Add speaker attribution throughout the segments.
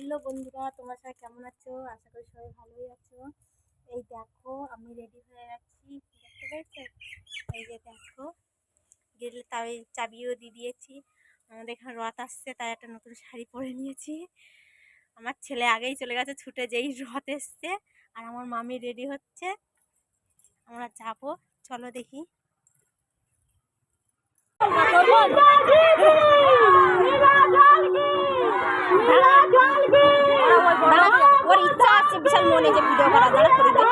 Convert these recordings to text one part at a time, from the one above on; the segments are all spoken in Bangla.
Speaker 1: হ্যালো বন্ধুরা, তোমরা সবাই কেমন আছো? আশা করি সবাই ভালোই আছো। এই দেখো আমি রেডি হয়ে যাচ্ছি, দেখতে পেয়েছো? এই যে দেখো গেলে তাই চাবিও দিয়ে দিয়েছি। আমাদের এখানে রথ আসছে, তাই একটা নতুন শাড়ি পরে নিয়েছি। আমার ছেলে আগেই চলে গেছে ছুটে, যেই রথ এসছে। আর আমার মামি রেডি হচ্ছে, আমরা যাবো। চলো দেখি। ওর ইচ্ছা আছে বিশাল মনে যে ভিডিও করা, দাঁড়া করে দে।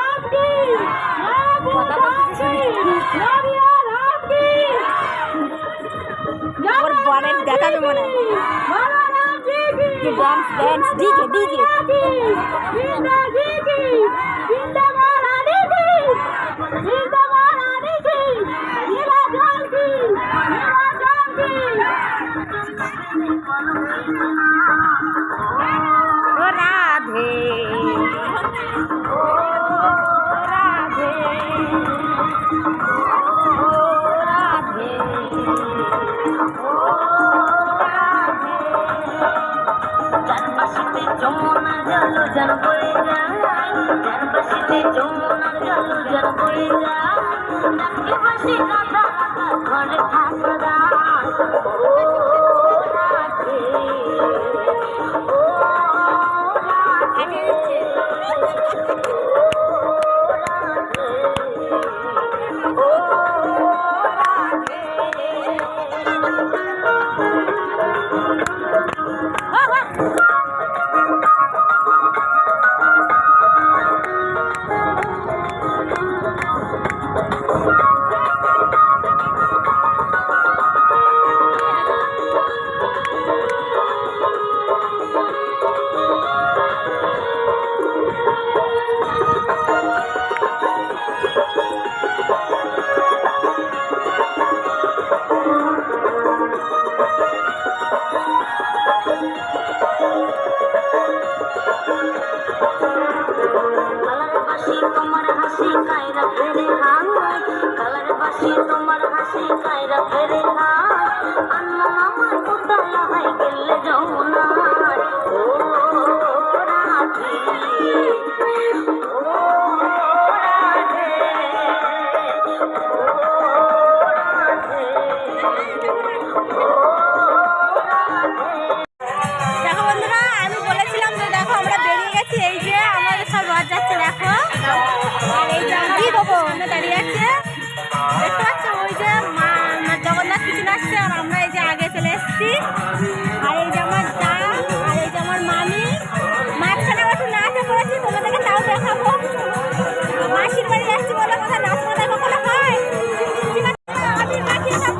Speaker 1: ওর বরের দেখাবে মনে হয় dance dance DJ DJ. Radhe Radhe Radhe চারপাশে যমুনা জল জল বয়ে যায়, চারপাশে যমুনা জল জল বয়ে যায়, ডাকে বসে রাধা রাধা ঘরে ঠাকুরা। তোমার হাসি কায়রা ফেরে হায়, কালার বাসি তোমার হাসি কায়রা ফেরে হায়, আন্না আমার উতালা হয় গেলে যমুনা। ও রাধে ও রাধে দেখো বন্ধুরা, আমি বলেছিলাম যে দেখো আমরা বেরিয়ে গেছি। এই যে আমাদের সব রথ যাচ্ছে দেখো। আর এই যে কি দেবো আমরা দাঁড়িয়ে আছে, দেখতে পাচ্ছ? ওই যে মা জগন্নাথ পিছনে আসছে, আর আমরা এই যে আগে চলে এসেছি। আর এই যে আমার দা, আর এই যে আমার মামি। মাঝখানে আমরা একটু নাচে করেছি, তোমাদেরকে তাও দেখাবো। মাসির বাড়ি যাচ্ছি বলে কথা নাচ করে কখনো হয়? আমি মাসি সব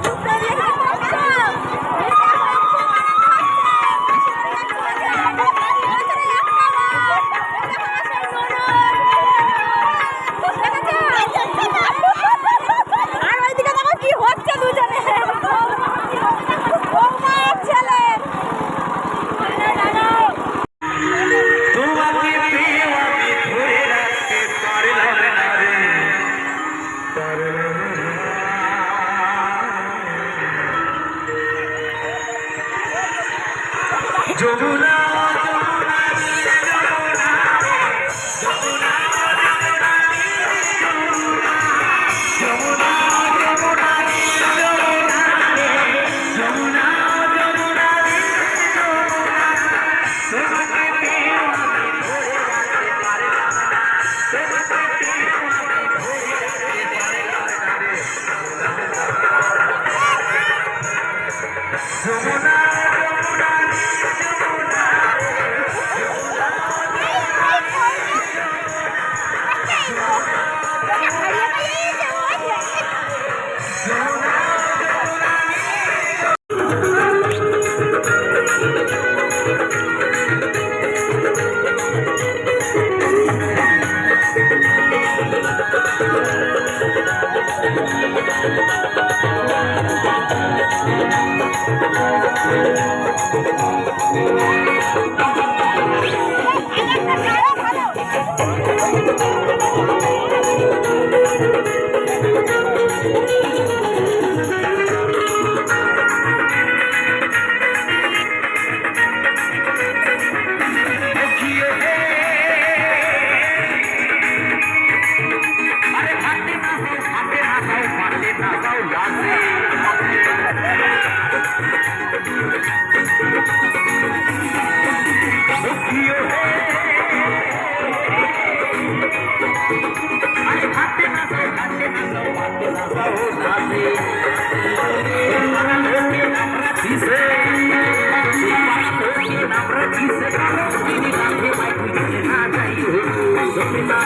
Speaker 2: যমুনা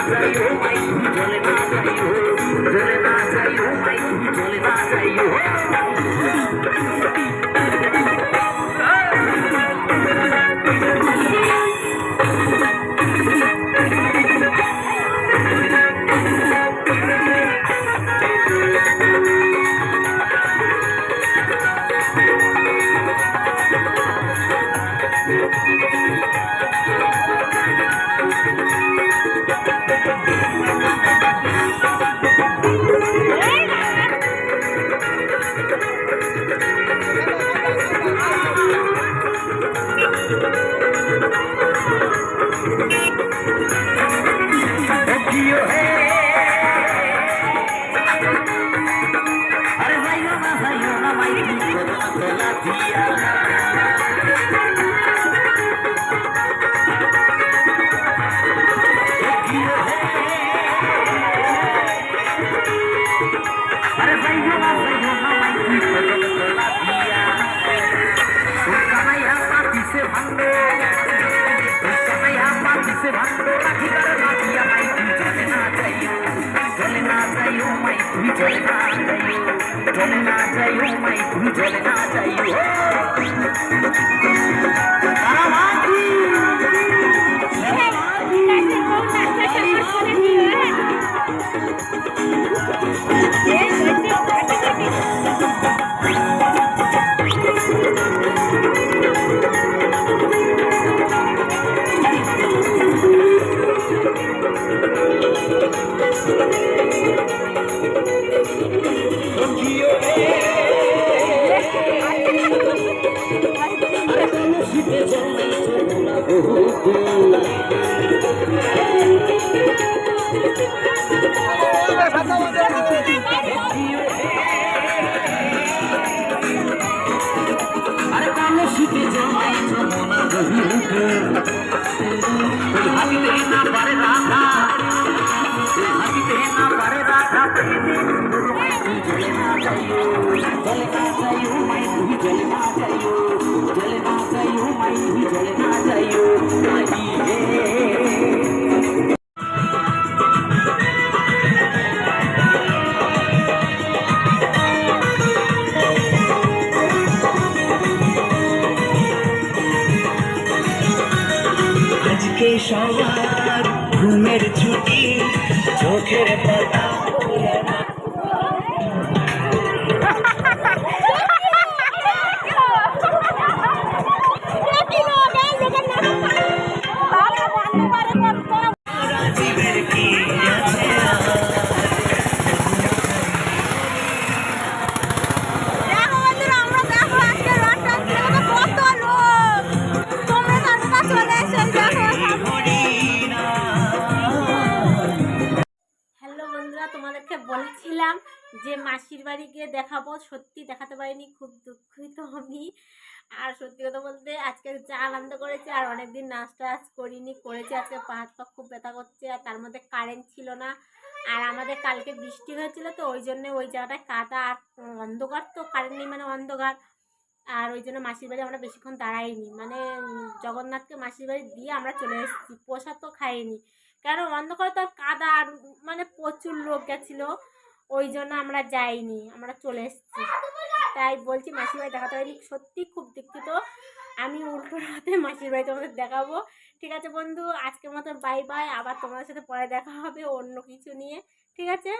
Speaker 2: যাইও মাই তুমি চলে না যাইও চলে না যাইও মাই তুমি চলে না যাইও
Speaker 3: আজকে সবার ঘুমের ছুটি চোখের পাতা জীবের কি আছে
Speaker 1: তোমাদেরকে বলেছিলাম যে মাসির বাড়ি গিয়ে দেখাবো, সত্যি দেখাতে পারিনি, খুব দুঃখিত আমি। আর সত্যি কথা বলতে আজকে যা আনন্দ করেছি, আর অনেকদিন নাচ টাচ করিনি, করেছি আজকে পা হাত পা খুব ব্যথা করছে। আর তার মধ্যে কারেন্ট ছিল না, আর আমাদের কালকে বৃষ্টি হয়েছিল, তো ওই জন্য ওই জায়গাটায় কাদা আর অন্ধকার, তো কারেন্ট নেই মানে অন্ধকার। আর ওই জন্য মাসির বাড়ি আমরা বেশিক্ষণ দাঁড়াইনি, মানে জগন্নাথকে মাসির বাড়ি দিয়ে আমরা চলে এসেছি, প্রসাদ তো খাইনি, কারণ অন্ধকারে তো কাদা আর মানে প্রচুর লোক গেছিলো, ওই জন্য আমরা যাইনি, আমরা চলে এসেছি। তাই বলছি মাসির বাড়ি দেখাতে পারিনি, সত্যি খুব দুঃখিত। আমি উল্টো রাতে মাসির বাড়ি তোমাদের দেখাবো। ঠিক আছে বন্ধু, আজকের মতো বাই বাই, আবার তোমাদের সাথে পরে দেখা হবে অন্য কিছু নিয়ে, ঠিক আছে।